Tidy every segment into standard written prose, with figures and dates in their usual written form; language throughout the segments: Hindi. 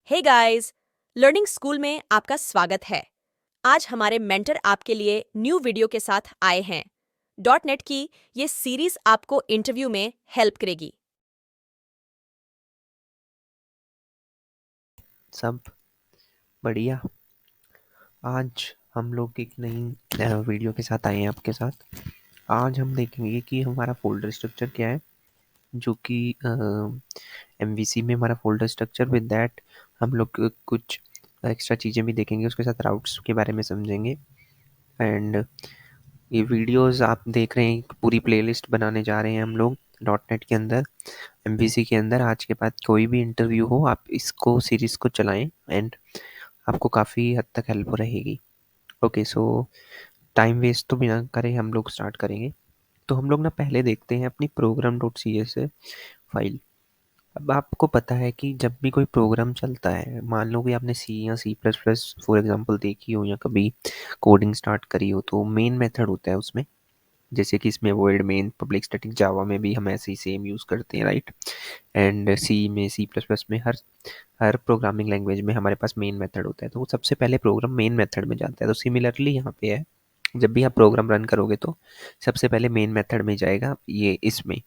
हे गाइस, लर्निंग स्कूल में आपका स्वागत है। आज हमारे मेंटर आपके लिए न्यू वीडियो के साथ आए हैं। डॉट नेट की ये सीरीज आपको इंटरव्यू में हेल्प करेगी। सब बढ़िया। आज हम लोग एक नई वीडियो के साथ आए हैं आपके साथ। आज हम देखेंगे कि हमारा फ़ोल्डर स्ट्रक्चर क्या है, जो कि एमवीसी में हमारा फ़ोल्डर स्ट्रक्चर। विद दैट हम लोग कुछ एक्स्ट्रा चीज़ें भी देखेंगे, उसके साथ राउट्स के बारे में समझेंगे। एंड ये वीडियोस आप देख रहे हैं, पूरी प्लेलिस्ट बनाने जा रहे हैं हम लोग डॉट नेट के अंदर, एमवीसी के अंदर। आज के बाद कोई भी इंटरव्यू हो, आप इसको सीरीज़ को चलाएं एंड आपको काफ़ी हद तक हेल्प रहेगी। ओके, सो टाइम वेस्ट तो बिना करे हम लोग स्टार्ट करेंगे। तो हम लोग ना पहले देखते हैं अपनी program dot C S file. अब आपको पता है कि जब भी कोई प्रोग्राम चलता है, मान लो कि आपने सी या C plus plus for example देखी हो या कभी कोडिंग स्टार्ट करी हो, तो मेन मेथड होता है उसमें। जैसे कि इसमें वॉइड मेन, पब्लिक स्टैटिक, जावा में भी हम ऐसे ही सेम यूज़ करते हैं, राइट। एंड सी में, सी प्लस प्लस में, हर हर प्रोग्रामिंग लैंग्वेज में हमारे पास मेन मेथड होता है। तो वो सबसे पहले प्रोग्राम मेन मेथड में जाता है। तो सिमिलरली यहाँ पे है, जब भी आप प्रोग्राम रन करोगे तो सबसे पहले मेन मेथड में जाएगा ये इसमें।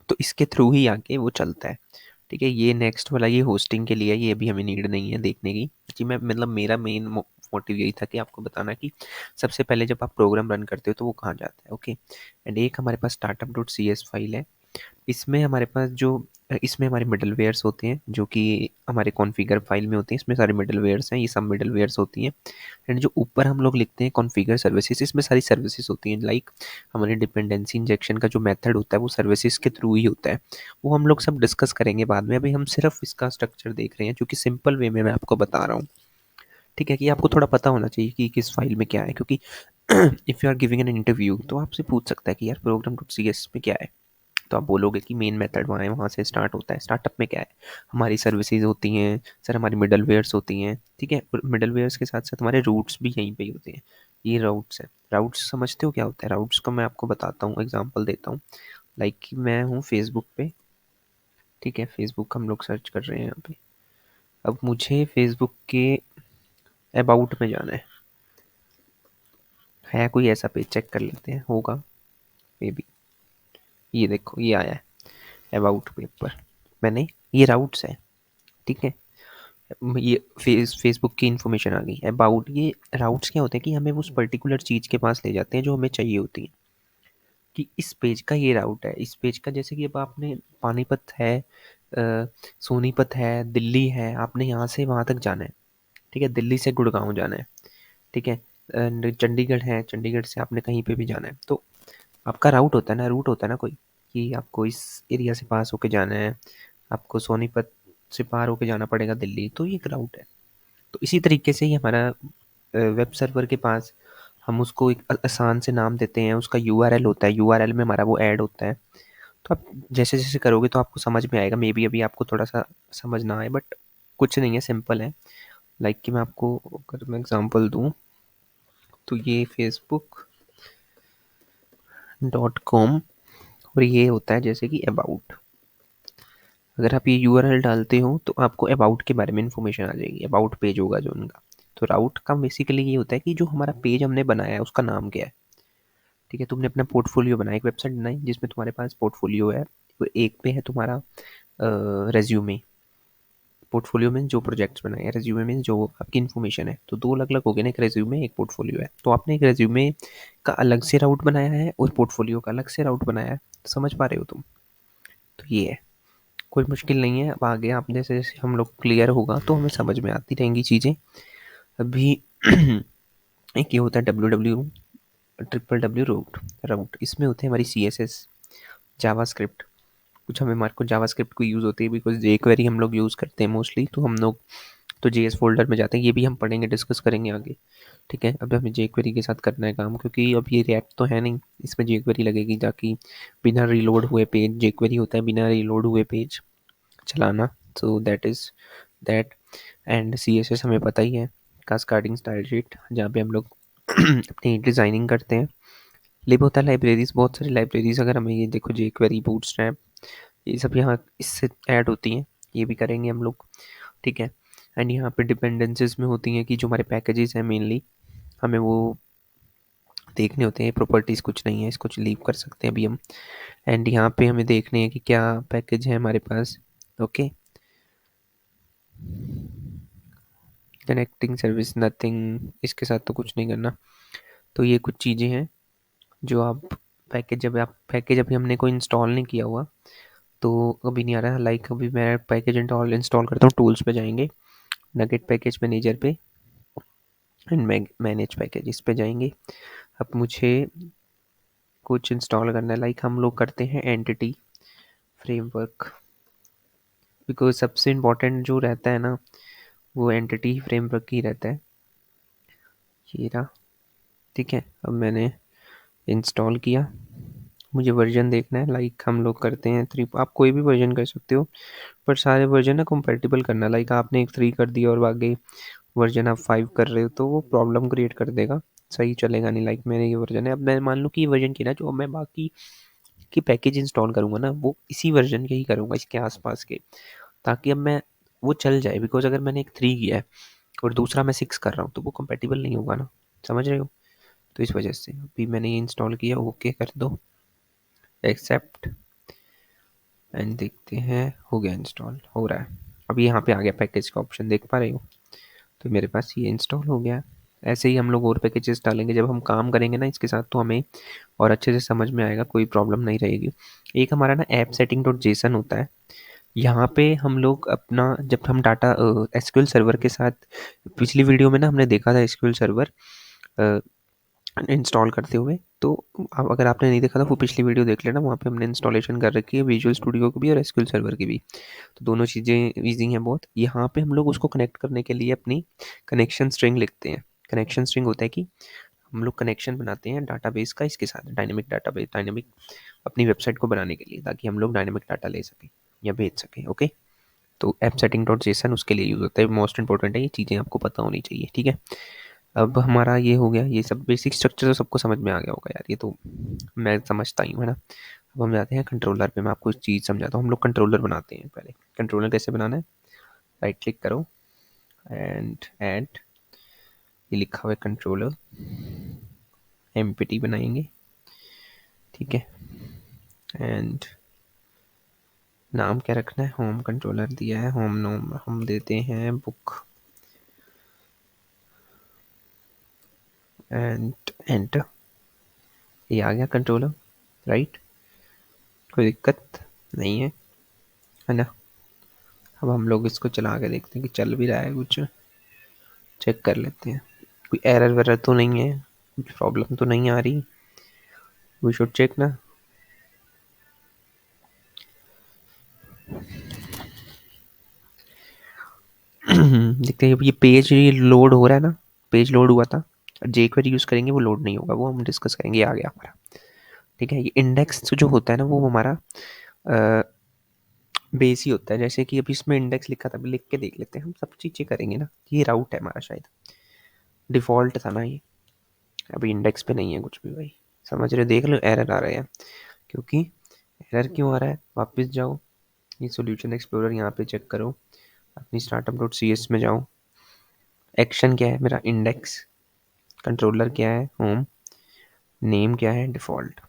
तो इसके थ्रू ही आके वो चलता है। ठीक है, ये नेक्स्ट वाला ये होस्टिंग के लिए है, ये भी हमें नीड नहीं है देखने की कि मैं मतलब मेरा मेन मोटिव यही था कि आपको बताना कि सबसे पहले जब आप प्रोग्राम रन करते हो तो वो कहाँ जाता है। ओके, एंड एक हमारे पास startup dot C S file है। इसमें हमारे पास जो इसमें हमारे मिडलवेयर्स होते हैं, जो कि हमारे कॉन्फ़िगर फाइल में होते हैं। इसमें सारे मिडलवेयर्स हैं, ये सब मिडलवेयर्स होती हैं। एंड जो ऊपर हम लोग लिखते हैं कॉन्फ़िगर सर्विसेज, इसमें सारी सर्विसेज होती हैं। लाइक हमारे डिपेंडेंसी इंजेक्शन का जो मेथड होता है वो सर्विसेज के थ्रू ही होता है। वो हम लोग सब डिस्कस करेंगे बाद में, अभी हम सिर्फ इसका स्ट्रक्चर देख रहे हैं, जो कि सिंपल वे में मैं आपको बता रहा हूँ। ठीक है, कि आपको थोड़ा पता होना चाहिए कि किस फाइल में क्या है, क्योंकि if you are giving an interview तो आपसे पूछ सकता है कि यार प्रोग्राम डॉट सी एस में क्या है। तो आप बोलोगे कि मेन मेथड वहाँ है, वहाँ से स्टार्ट होता है। स्टार्टअप में क्या है, हमारी सर्विसेज होती हैं सर, हमारी मिडलवेयर्स होती हैं। ठीक है, और मिडलवेयर्स के साथ साथ हमारे रूट्स भी यहीं पे ही होते हैं। ये राउट्स है। राउट्स समझते हो क्या होता है? राउट्स का मैं आपको बताता हूँ, एग्जांपल देता हूँ। लाइक कि मैं हूँ फेसबुक पे। ठीक है, फेसबुक हम लोग सर्च कर रहे हैं यहाँ पे। अब मुझे फेसबुक के अबाउट में जाना है कोई ऐसा पेज, चेक कर लेते हैं, होगा मे बी। ये देखो, ये आया है अबाउट पेज पर मैंने, ये राउट्स है। ठीक है, ये फेसबुक की इन्फॉर्मेशन आ गई अबाउट। ये राउट्स क्या होते हैं कि हमें उस पर्टिकुलर चीज़ के पास ले जाते हैं जो हमें चाहिए होती है। कि इस पेज का ये राउट है, इस पेज का, जैसे कि अब आपने पानीपत है, सोनीपत है, दिल्ली है, आपने यहाँ से वहाँ तक जाना है। ठीक है, दिल्ली से गुड़गांव जाना है। ठीक है, एंड चंडीगढ़ है, चंडीगढ़ से आपने कहीं पे भी जाना है। तो आपका राउट होता है ना, रूट होता है ना कोई, कि आपको इस एरिया से पास होके जाना है, आपको सोनीपत से पार होके जाना पड़ेगा दिल्ली, तो ये एक राउट है। तो इसी तरीके से ही हमारा वेब सर्वर के पास हम उसको एक आसान से नाम देते हैं, उसका यूआरएल होता है, यूआरएल में हमारा वो ऐड होता है। तो आप जैसे जैसे करोगे तो आपको समझ में आएगा। मे बी अभी आपको थोड़ा सा समझ ना आए, बट कुछ नहीं है, सिंपल है। लाइक कि मैं आपको अगर मैं एग्जांपल दूं, तो ये फेसबुक डॉट कॉम और ये होता है जैसे कि अबाउट। अगर आप ये यूआरएल डालते हो तो आपको अबाउट के बारे में इन्फॉर्मेशन आ जाएगी, अबाउट पेज होगा जो उनका। तो राउट का बेसिकली ये होता है कि जो हमारा पेज हमने बनाया है उसका नाम क्या है। ठीक है, तुमने अपना पोर्टफोलियो बनाया, एक वेबसाइट बनाई जिसमें तुम्हारे पास पोर्टफोलियो है, और एक पे है तुम्हारा रेज्यूमे। पोर्टफोलियो में जो प्रोजेक्ट्स बनाए हैं, रेज्यूमे में जो आपकी इन्फॉर्मेशन है। तो दो अलग अलग हो गए ना, एक रेज्यूमे एक पोर्टफोलियो है। तो आपने एक रेज्यूमे का अलग से राउट बनाया है और पोर्टफोलियो का अलग से राउट बनाया है। समझ पा रहे हो तुम? तो ये है, कोई मुश्किल नहीं है। अब आगे आप जैसे जैसे हम लोग क्लियर होगा तो हमें समझ में आती रहेंगी चीज़ें। अभी एक ये होता है W W triple W root route. इसमें होते हैं हमारी C S S, JavaScript. कुछ हमें हमारे को जावा स्क्रिप्ट को यूज़ होती है, बिकॉज जे क्वेरी हम लोग यूज़ करते हैं मोस्टली। तो हम लोग तो जे एस फोल्डर में जाते हैं, ये भी हम पढ़ेंगे, डिस्कस करेंगे आगे। ठीक है, अब हमें जे क्वेरी के साथ करना है काम, क्योंकि अब ये रिएक्ट तो है नहीं, इसमें जे क्वेरी लगेगी, ताकि बिना रीलोड हुए पेज, जे क्वेरी होता है बिना रीलोड हुए पेज चलाना। So that is that. And C S S हमें पता ही है, कास्केडिंग स्टाइल शीट, जहाँ पे हम लोग अपनी डिज़ाइनिंग करते हैं। लिब होता है लाइब्रेरीज, बहुत सारी लाइब्रेरीज, अगर हमें ये देखो जे क्वेरी, बूटस्ट्रैप, ये सब यहाँ इससे ऐड होती हैं, ये भी करेंगे हम लोग। ठीक है, एंड यहाँ पे डिपेंडेंसीज में होती हैं कि जो हमारे पैकेजेस हैं मेनली हमें वो देखने होते हैं। प्रॉपर्टीज़ कुछ नहीं है, इसको लीव कर सकते हैं अभी हम। एंड यहाँ पे हमें देखने हैं कि क्या पैकेज है हमारे पास। ओके, कनेक्टिंग सर्विस नथिंग, इसके साथ तो कुछ नहीं करना। तो ये कुछ चीज़ें हैं जो आप पैकेज अभी हमने कोई इंस्टॉल नहीं किया हुआ तो अभी नहीं आ रहा है। लाइक अभी मैं पैकेज इंस्टॉल करता हूँ, टूल्स पे जाएंगे, नगेट पैकेज मैनेजर पे एंड मैनेज पैकेज, इस पे जाएंगे। अब मुझे कुछ इंस्टॉल करना है, लाइक हम लोग करते हैं एंटिटी फ्रेमवर्क, बिकॉज सबसे इम्पोर्टेंट जो रहता है ना वो एंटिटी फ्रेमवर्क ही रहता है। ये रहा, ठीक है। अब मैंने इंस्टॉल किया, मुझे वर्जन देखना है। लाइक हम लोग करते हैं 3, आप कोई भी वर्जन कर सकते हो पर सारे वर्जन ना कंपैटिबल करना। लाइक आपने एक 3 कर दिया और आगे वर्जन आप 5 कर रहे हो तो वो प्रॉब्लम क्रिएट कर देगा, सही चलेगा नहीं। लाइक मेरे ये वर्जन है, अब मैं मान लूँ कि ये वर्जन की ना जो मैं बाकी की पैकेज इंस्टॉल करूँगा ना वो इसी वर्जन के ही करूँगा, इसके आसपास के, ताकि अब मैं वो चल जाए। बिकॉज अगर मैंने एक 3 किया है और दूसरा मैं 6 कर रहा हूँ तो वो कंपैटिबल नहीं होगा ना, समझ रहे हो। तो इस वजह से अभी मैंने ये इंस्टॉल किया, ओके कर दो, एक्सेप्ट एंड देखते हैं। हो गया, इंस्टॉल हो रहा है। अभी यहाँ पे आ गया पैकेज का ऑप्शन, देख पा रहे हो। तो मेरे पास ये इंस्टॉल हो गया। ऐसे ही हम लोग और पैकेजेस डालेंगे, जब हम काम करेंगे ना इसके साथ तो हमें और अच्छे से समझ में आएगा, कोई प्रॉब्लम नहीं रहेगी। एक हमारा ना ऐप सेटिंग डॉट जेसन होता है, यहाँ पे हम लोग अपना जब हम डाटा एसक्यूएल सर्वर के साथ, पिछली वीडियो में ना हमने देखा था एसक्यूएल सर्वर इंस्टॉल करते हुए। तो अगर आपने नहीं देखा था वो पिछली वीडियो देख लेना, वहाँ पे हमने इंस्टॉलेशन कर रखी है विजुअल स्टूडियो की भी और एसक्यूएल सर्वर की भी। तो दोनों चीज़ें ईजी हैं बहुत। यहाँ पे हम लोग उसको कनेक्ट करने के लिए अपनी कनेक्शन स्ट्रिंग लिखते हैं। कनेक्शन स्ट्रिंग होता है कि हम लोग कनेक्शन बनाते हैं डाटाबेस का इसके साथ, डायनेमिक डाटाबेस, डायनेमिक अपनी वेबसाइट को बनाने के लिए, ताकि हम लोग डायनेमिक डाटा ले सकें या भेज सकें। ओके, तो ऐप सेटिंग डॉट जेसन उसके लिए यूज़ होता है, मोस्ट इंपॉर्टेंट है, ये चीज़ें आपको पता होनी चाहिए, ठीक है। अब हमारा ये हो गया, ये सब बेसिक स्ट्रक्चर तो सबको समझ में आ गया होगा यार, ये तो मैं समझता ही हूँ, है ना। अब हम जाते हैं कंट्रोलर पे, मैं आपको एक चीज़ समझाता हूँ। हम लोग कंट्रोलर बनाते हैं पहले। कंट्रोलर कैसे बनाना है, राइट क्लिक करो एंड ऐड, ये लिखा हुआ है कंट्रोलर, एमपीटी बनाएंगे, ठीक है। एंड नाम क्या रखना है, होम कंट्रोलर दिया है, होम नाम हम देते हैं बुक एंड एंटर। ये आ गया कंट्रोलर, राइट, कोई दिक्कत नहीं है ना। अब हम लोग इसको चला के देखते हैं कि चल भी रहा है, कुछ चेक कर लेते हैं, कोई एरर वेरर तो नहीं है, कुछ प्रॉब्लम तो नहीं आ रही। वी शुड चेक ना। देखते हैं ये पेज ये लोड हो रहा है ना, पेज लोड हुआ था। जेक्वेरी यूज़ करेंगे वो लोड नहीं होगा, वो हम डिस्कस करेंगे। ये आ गया हमारा, ठीक है। ये इंडेक्स जो होता है ना वो हमारा बेस ही होता है। जैसे कि अभी इसमें इंडेक्स लिखा था, अभी लिख के देख लेते हैं, हम सब चीज़ें करेंगे ना। ये राउट है हमारा, शायद डिफ़ॉल्ट था ना ये, अभी इंडेक्स पे नहीं है कुछ भी भाई, समझ रहे हो। देख लो एरर आ रहे हैं, क्योंकि एरर क्यों आ रहा है, वापस जाओ, ये सॉल्यूशन एक्सप्लोरर यहाँ पे चेक करो, अपनी स्टार्टअप डॉट सी एस में जाओ। एक्शन क्या है मेरा, इंडेक्स, कंट्रोलर क्या है, होम, नेम क्या है, डिफ़ॉल्ट।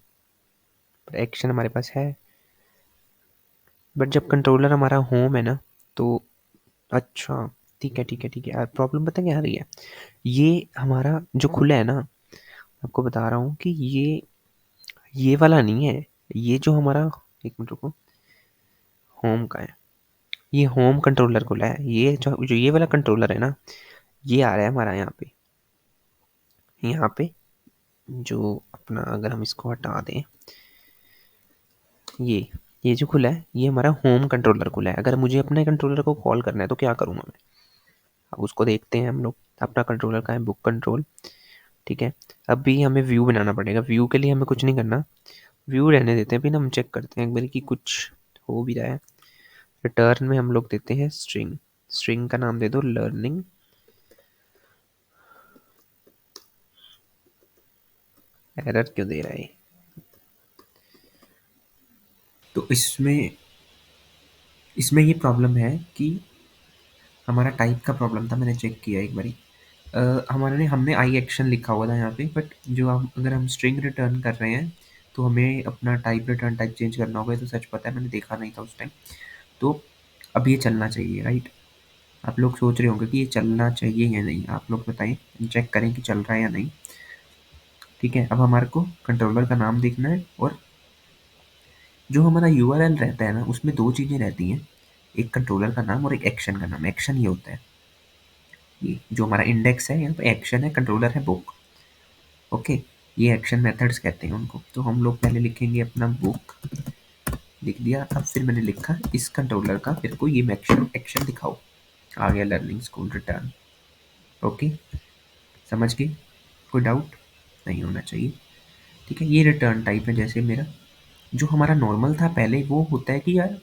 एक्शन हमारे पास है, बट जब कंट्रोलर हमारा होम है ना तो अच्छा, ठीक है ठीक है ठीक है यार। प्रॉब्लम पता क्या आ रही है, ये हमारा जो खुला है ना, आपको बता रहा हूँ कि ये वाला नहीं है, ये जो हमारा, एक मिनट रुको, होम का है, ये होम कंट्रोलर खुला है। ये जो ये वाला कंट्रोलर है ना, ये आ रहा है हमारा यहाँ पे जो अपना, अगर हम इसको हटा दें, ये जो खुला है ये हमारा होम कंट्रोलर खुला है। अगर मुझे अपने कंट्रोलर को कॉल करना है तो क्या करूँगा मैं, अब उसको देखते हैं हम लोग। अपना कंट्रोलर का है बुक कंट्रोल, ठीक है। अब भी हमें व्यू बनाना पड़ेगा, व्यू के लिए हमें कुछ नहीं करना, व्यू रहने देते हैं। फिर हम चेक करते हैं एक बार कि कुछ हो भी रहा है। रिटर्न में हम लोग देते हैं स्ट्रिंग, स्ट्रिंग का नाम दे दो लर्निंग। एरर क्यों दे रहा है, तो इसमें इसमें ये प्रॉब्लम है कि हमारा टाइप का प्रॉब्लम था, मैंने चेक किया एक बारी। हमने आई एक्शन लिखा हुआ था यहाँ पे, बट जो हम अगर हम स्ट्रिंग रिटर्न कर रहे हैं तो हमें अपना टाइप रिटर्न टाइप चेंज करना होगा। ये तो सच पता है, मैंने देखा नहीं था उस टाइम। तो अब ये चलना चाहिए, राइट? आप लोग सोच रहे होंगे कि ये चलना चाहिए या नहीं, आप लोग बताएं, चेक करें कि चल रहा है या नहीं। ठीक है, अब हमारे को कंट्रोलर का नाम देखना है, और जो हमारा यूआरएल रहता है ना, उसमें दो चीज़ें रहती हैं, एक कंट्रोलर का नाम और एक एक्शन का नाम। एक्शन ये होता है, ये जो हमारा इंडेक्स है, यहाँ पे एक्शन है, कंट्रोलर है बुक। ओके, ये एक्शन मेथड्स कहते हैं उनको। तो हम लोग पहले लिखेंगे अपना बुक, लिख दिया। अब फिर मैंने लिखा इस कंट्रोलर का मेरे को ये एक्शन एक्शन दिखाओ। आ गया लर्निंग स्कूल रिटर्न। ओके, समझ गए? कोई डाउट नहीं होना चाहिए। ठीक है, ये रिटर्न टाइप है। जैसे मेरा जो हमारा नॉर्मल था पहले, वो होता है कि यार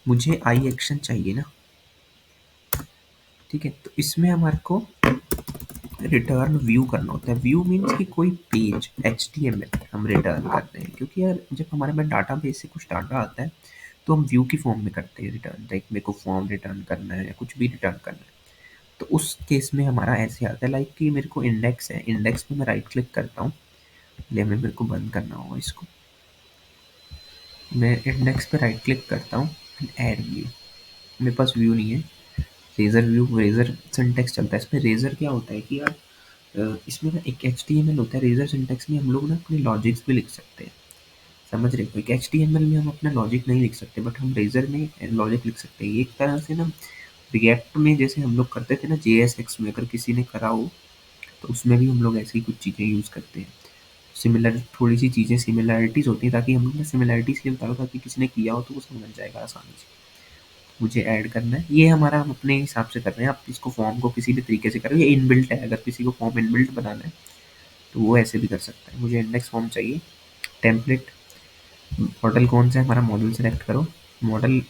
मुझे आई एक्शन चाहिए ना। ठीक है, तो इसमें हमारे को रिटर्न व्यू करना होता है। व्यू मीन्स कि कोई पेज HTML हम रिटर्न करते हैं, क्योंकि यार जब हमारे पास डाटा बेस से कुछ डाटा आता है तो हम व्यू की फॉर्म में करते हैं रिटर्न। लाइक मेरे को फॉर्म रिटर्न करना है या कुछ भी रिटर्न करना है, तो उस केस में हमारा ऐसे आता है, लाइक कि मेरे को इंडेक्स है, इंडेक्स पे मैं राइट क्लिक करता हूँ। ले मेरे को बंद करना होगा इसको। मैं इंडेक्स पे राइट क्लिक करता हूँ, ऐड व्यू। मेरे पास व्यू नहीं है, रेजर व्यू, रेजर सिंटेक्स चलता है इसमें। रेजर क्या होता है कि यार इसमें ना एक HTML होता है, रेजर सिंटेक्स में हम लोग ना अपने लॉजिक्स भी लिख सकते हैं। समझ रहे हो? एक HTML में हम अपना लॉजिक नहीं लिख सकते, बट हम रेजर में लॉजिक लिख सकते हैं। एक तरह से ना रिएक्ट में जैसे हम लोग करते थे ना, JSX में अगर किसी ने करा हो तो उसमें भी हम लोग ऐसी ही कुछ चीज़ें यूज़ करते हैं। सिमिलर थोड़ी सी चीज़ें सिमिलैरिटीज़ होती हैं, ताकि हम लोग ना सिमिलैरिटी इसलिए बता रहा हूँ ताकि किसी ने किया हो तो वो समझ जाएगा आसानी से। मुझे ऐड करना है, ये हमारा हम अपने हिसाब से कर रहे हैं। आप इसको फॉर्म को किसी भी तरीके से करो, ये इनबिल्ट है। अगर किसी को फॉर्म इनबिल्ट बनाना है तो वो ऐसे भी कर सकता है। मुझे इंडेक्स फॉर्म चाहिए। टेम्पलेट मॉडल कौन सा है हमारा, मॉडल सेलेक्ट करो। मॉडल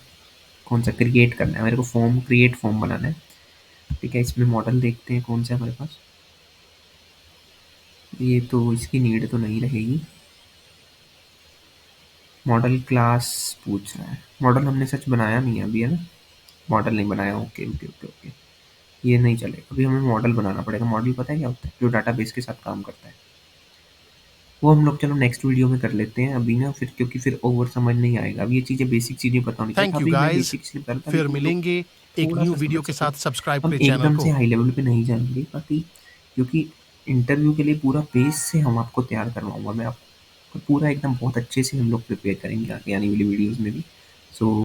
कौन सा क्रिएट करना है, मेरे को फॉर्म क्रिएट फॉर्म बनाना है। ठीक है, इसमें मॉडल देखते हैं कौन सा है हमारे पास। ये तो इसकी नीड तो नहीं रहेगी। मॉडल क्लास पूछ रहा है, मॉडल हमने सच बनाया नहीं है अभी, है ना? मॉडल नहीं बनाया, ओके ओके ओके ओके, ये नहीं चलेगा। अभी हमें मॉडल बनाना पड़ेगा। मॉडल पता है क्या होता है? जो डाटाबेस के साथ काम करता है। वो हम लोग चलो नेक्स्ट वीडियो में कर लेते हैं अभी ना, फिर क्योंकि फिर ओवर समझ नहीं आएगा। अब ये चीज़ें बेसिक चीज़ें पता होनी चाहिए। थैंक यू अभी मैं गाइस। बेसिक चीज़ें बता रहा था, अभी फिर तुम लोग मिलेंगे एक थोड़ा न्यू सा वीडियो समझ के सको। साथ। सब्सक्राइब हम करें चैनल एकदम से को। हाई लेवल पे नहीं जाएंगे, बाकी क्योंकि इंटरव्यू के लिए पूरा बेस से हम आपको तैयार करवाऊंगा मैं। आपको पूरा एकदम बहुत अच्छे से हम लोग प्रिपेयर करेंगे आगे आने वाली वीडियोज़ में भी। सो